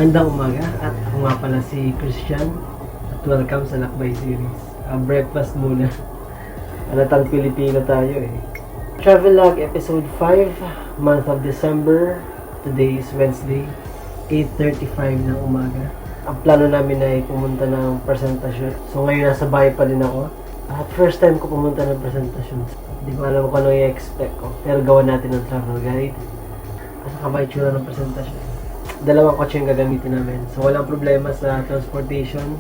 Magandang umaga at ako nga pala si Christian at welcome sa Lakbay series. Breakfast muna. Alatang Pilipino tayo eh. Travel Log episode 5, month of December. Today is Wednesday, 8:35 ng umaga. Ang plano namin ay pumunta ng Presentacion. So ngayon nasa bahay pa din ako. At first time ko pumunta ng Presentacion. Hindi ko alam kung ano i-expect ko. Pero gawa natin ng travel guide. At saka ba itsura ng Presentacion. Dalawang kotse yung gagamitin namin. So walang problema sa transportation.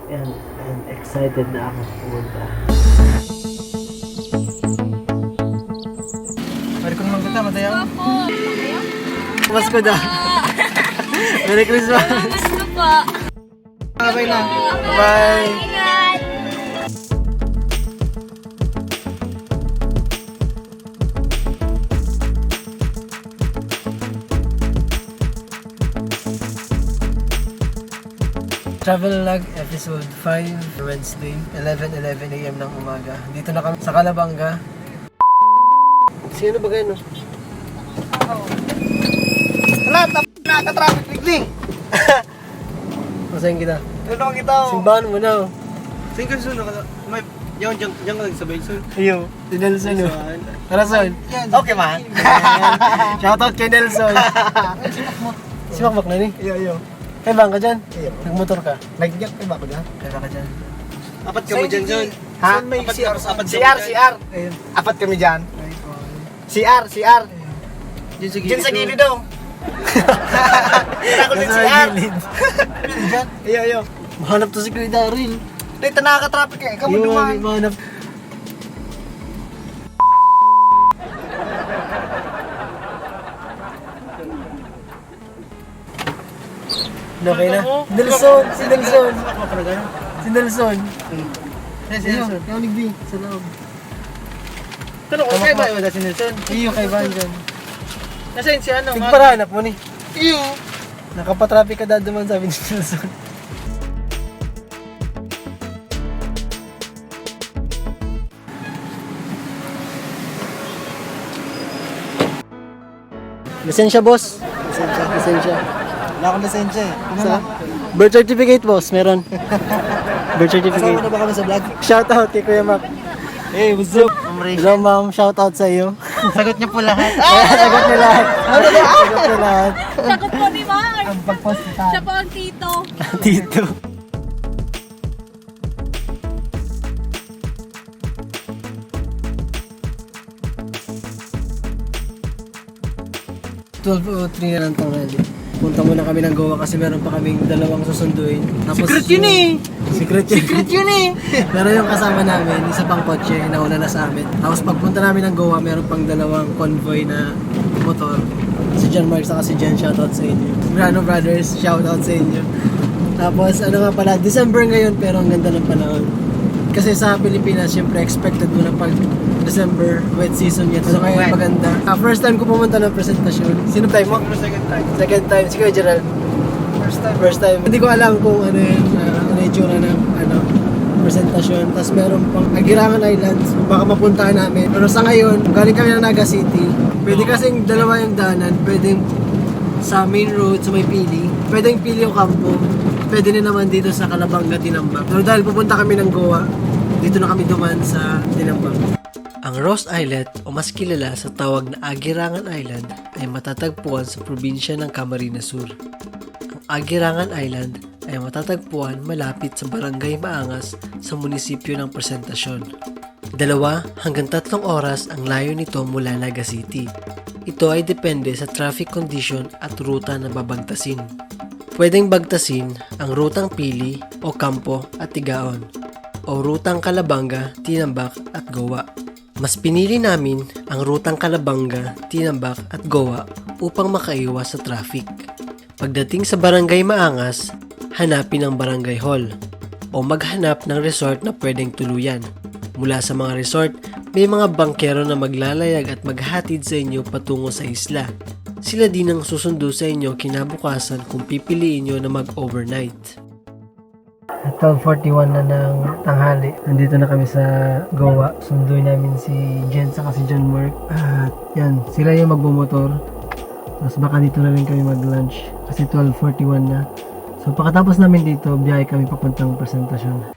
And excited na ako pumunta. Pwede ko naman kita, madaya ako. Pasko na! Merry Christmas! Gusto po. Bye na. Bye! Ingat! Travel Log episode 5, Wednesday, 11:11 AM ng umaga. Dito na kami sa Calabanga. Sino ba ganyan? Wala, naka-traffic bigling. Masayin kita. Ano naman kita? Simbahan mo na. Saan ka suno? May, diyan ka nagsabay soon. Iyo, si Nelson. Karason. Okay man. Shoutout kay Nelson. Si Makmak na ni. Iyo. Kaya bang ka dyan? Iyo. Nagmotor ka? Nag-jack pa ba ako dyan? Kaya ba ka dyan? Apat kami dyan, John. Ha? May CR. CR. Ayun. Apat kami dyan. CR. Diyan sa gilid daw. Ako din CR. Diyan? Iyo. Mahanap to si Kuya Daryl. Dito nakaka-traffic eh. Ikaw mo dumaan. Mahanap. Okay na. Nelson! Si Nelson! Si Nelson! Si Nelson. Yung nagbi sa loob. Tanong ko, kaya ba yun si Nelson? Iyo kay Van dyan. Nasaan si ano? Tigparahanap mo ni. Iyo. Nakapatraffic ka dadaman sabi ni Nelson. Lisensya boss. Lisensya. Wala akong lisensya eh. Sa birth certificate boss, meron. Birth Kasama certificate. na ba kami sa vlog? Shout out kay Kuya Mac. Hey, what's up? Hello ma'am, shout out sa iyo. Sagot niyo po lahat. Sagot niyo lahat. Sagot niyo lahat. Sagot po ni Mar. Ang pag-post kita. Siya po ang tito. Dito. $12:03 na lang tanghali. Punta muna kami ng Goa kasi meron pa kaming dalawang susunduin. Tapos Secret yun eh! Secret yun. Secret yun eh! Pero yung kasama namin, isa pang kotse, nauna na sa amin. Tapos pagpunta namin ng Goa, meron pang dalawang convoy na motor. Si John Mark saka si Jen, shoutout sa inyo. Grano Brothers, shoutout sa inyo. Tapos ano nga pala, December ngayon pero ang ganda ng panahon. Kasi sa Pilipinas, syempre expected mo na pag December, wet season yan. So kaya maganda. First time ko pumunta ng Presentacion. Sino time mo? Second time. Second time. Si Kuya Gerald. First time. Hindi ko alam kung ano yun, ano yung tsura ng Presentacion. Tapos meron pang Aguirangan Island. Baka mapuntahan namin. Pero sa ngayon, galing kami ng Naga City. Pwede kasing dalawa yung daanan. Pwedeng sa main road, sa may Pili. Pwedeng Pili o Campo. Pwede din naman dito sa Calabanga, Tinambak. Pero dahil pupunta kami ng Goa, dito na kami duman sa Tinambak. Ang Ross Islet o mas kilala sa tawag na Aguirangan Island ay matatagpuan sa probinsya ng Camarines Sur. Ang Aguirangan Island ay matatagpuan malapit sa Barangay Maangas sa munisipyo ng Presentacion. 2 hanggang 3 oras ang layo nito mula Naga City. Ito ay depende sa traffic condition at ruta na babagtasin. Pwedeng bagtasin ang rutang Pili o Campo at Tigaon o rutang Calabanga, Tinambak at Goa. Mas pinili namin ang rutang Calabanga, Tinambak at Goa upang makaiwas sa traffic. Pagdating sa Barangay Maangas, hanapin ang Barangay Hall o maghanap ng resort na pwedeng tuluyan. Mula sa mga resort, may mga bangkero na maglalayag at maghatid sa inyo patungo sa isla. Sila din ang susundo sa inyo kinabukasan kung pipiliin nyo na mag-overnight. 12:41 na ng tanghali. Nandito na kami sa Goa. Sunduin namin si Jen saka si John Mark. At yan, sila yung magbumotor. Tapos baka dito na rin kami mag-lunch kasi 12:41 na. So pagkatapos namin dito, biyahe kami papuntang Presentacion.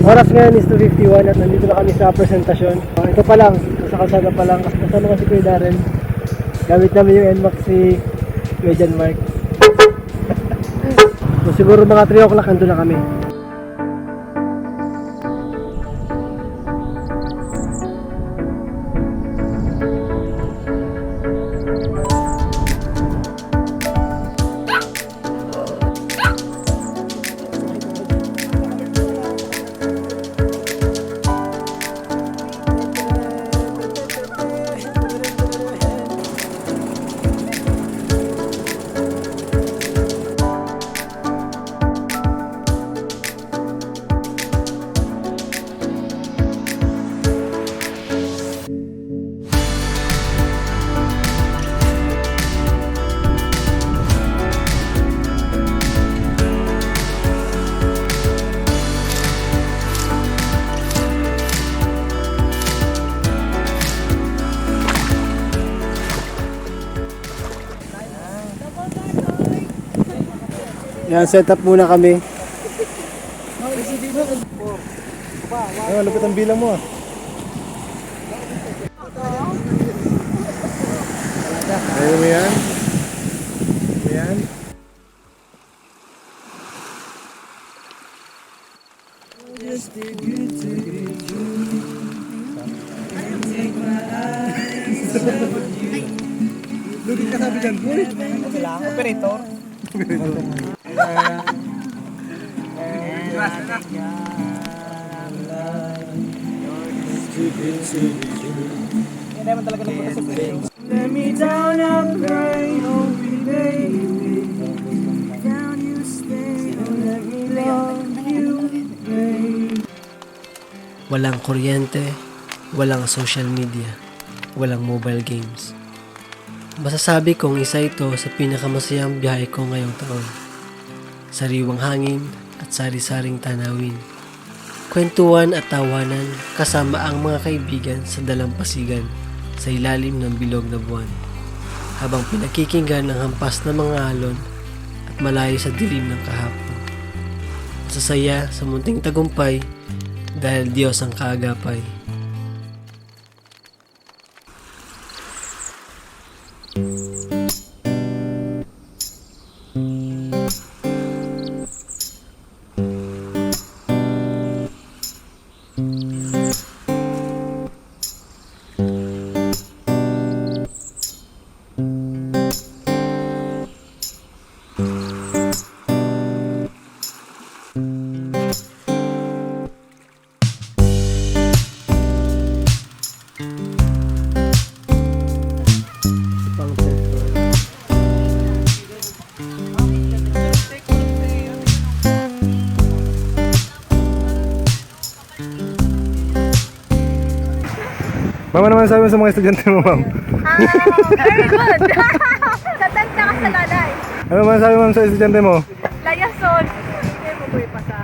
Oras ngayon is 2:51 at nandito na kami sa Presentacion. Ito pa lang, sa kalsada pa lang. Kasama kasi Kuya Darren. Gamit namin yung NMAX si Kuya Mark. So siguro mga 3 o'clock nandun na kami. Yan, set up muna kami. Ayun, lupit ang bilang mo. Ayun mo yan. Ayan. Lugit ka sabi dyan, boy. Operator. Hindi naman talaga nagpunta sa presyo. Let me down and cry, oh baby. Down you stay, let me love you, baby. Walang kuryente, walang social media, walang mobile games. Masasabi kong isa ito sa pinakamasayang biyahe ko ngayong taon. Sariwang hangin at sari-saring tanawin. Kwentuhan at tawanan kasama ang mga kaibigan sa dalampasigan sa ilalim ng bilog na buwan. Habang pinakikinggan ang hampas ng mga alon at malayo sa dilim ng kahapon. Masasaya sa munting tagumpay dahil Diyos ang kaagapay. Mama naman sabi mo sa mga estudyante mo, ma'am. Very good. Tatanda ka sa lalay. Ano naman sabi mo sa estudyante mo? Layason. Hindi mo boy pa sa...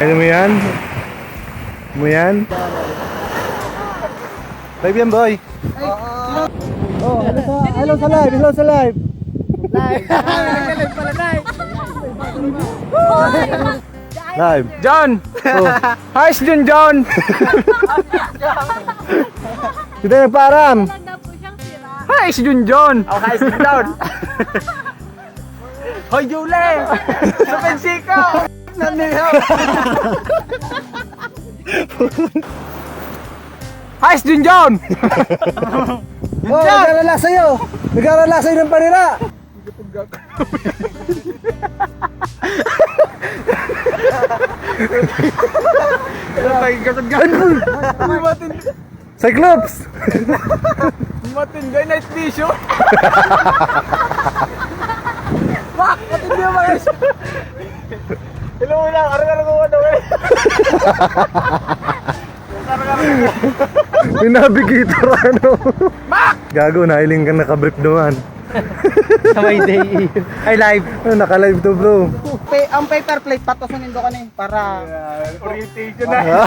Ano mo yan? Ano mo yan? Live yan, boy. Oh, hello sa live, hello sa live. Live. John! Oh. Ayos din, John! Hindi nagpaaram. Tanda po siyang sira. Ayos din, John! Oh, ayos din, John! Hoy, Jule! Sa Pensiko! Nanihaw! Ayos din, John! Oh, nag-aalala sa'yo. Nag-aalala sa'yo ng panira. Cyclops! Matindi night vision! Baka lang. Arang-arang. May navigator ano. Gago, nailing ka nakabrief naman. Sa may day. Ay, live. Naka-live to bro. Ang paper plate, patusunin do ka para... Orientation na.